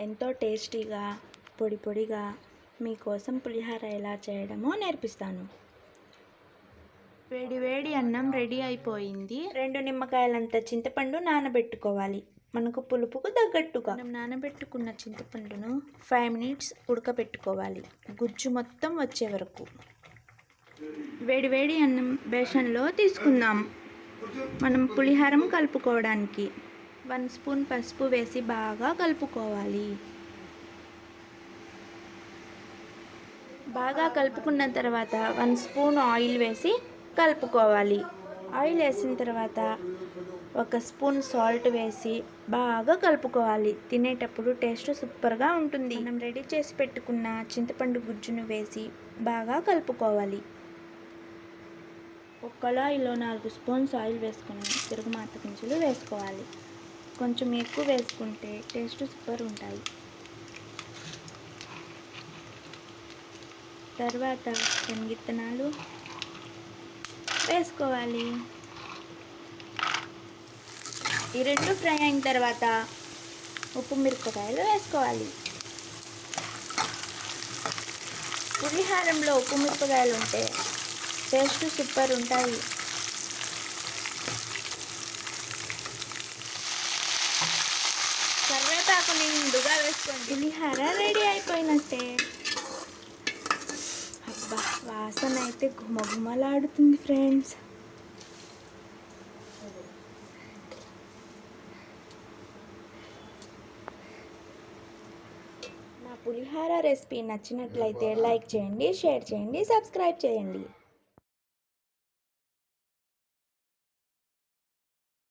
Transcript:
ఎంతో టేస్టీగా పొడి పొడిగా మీకోసం పులిహోర ఎలా చేయడమో నేర్పిస్తాను. వేడి వేడి అన్నం రెడీ అయిపోయింది. 2 నిమ్మకాయలంత చింతపండు నానబెట్టుకోవాలి. మనకు పులుపుకు తగ్గట్టుగా. మనం నానబెట్టుకున్న చింతపండును 5 మినిట్స్ ఉడకబెట్టుకోవాలి, గుజ్జు మొత్తం వచ్చే వరకు. వేడి వేడి అన్నం బేషన్లో తీసుకుందాం. మనం పులిహారం కలుపుకోవడానికి 1 స్పూన్ పసుపు వేసి బాగా కలుపుకోవాలి. బాగా కలుపుకున్న తర్వాత 1 స్పూన్ ఆయిల్ వేసి కలుపుకోవాలి. ఆయిల్ వేసిన తర్వాత 1 స్పూన్ సాల్ట్ వేసి బాగా కలుపుకోవాలి. తినేటప్పుడు టేస్ట్ సూపర్గా ఉంటుంది. మనం రెడీ చేసి పెట్టుకున్న చింతపండు గుజ్జును వేసి బాగా కలుపుకోవాలి. ఒక కళాయిలో 4 స్పూన్స్ ఆయిల్ వేసుకొని తిరుగుమాత గింజలు వేసుకోవాలి. కొంచెం ఎక్కువ వేసుకుంటే టేస్ట్ సూపర్ ఉంటాయి. తర్వాత శనగిత్తనాలు వేసుకోవాలి. ఈ 2 ఫ్రై అయిన తర్వాత ఉప్పు మిరపకాయలు వేసుకోవాలి. పులిహారంలో ఉప్పు మిరపకాయలు ఉంటే టేస్ట్ సూపర్ ఉంటాయి. కరివేపాకుని ముందుగా వేసుకోండి. పులిహార రెడీ అయిపోయినట్టే. అబ్బా, వాసన అయితే గుమగుమలాడుతుంది ఫ్రెండ్స్. నా పులిహార రెసిపీ నచ్చినట్లయితే లైక్ చేయండి, షేర్ చేయండి, సబ్స్క్రైబ్ చేయండి.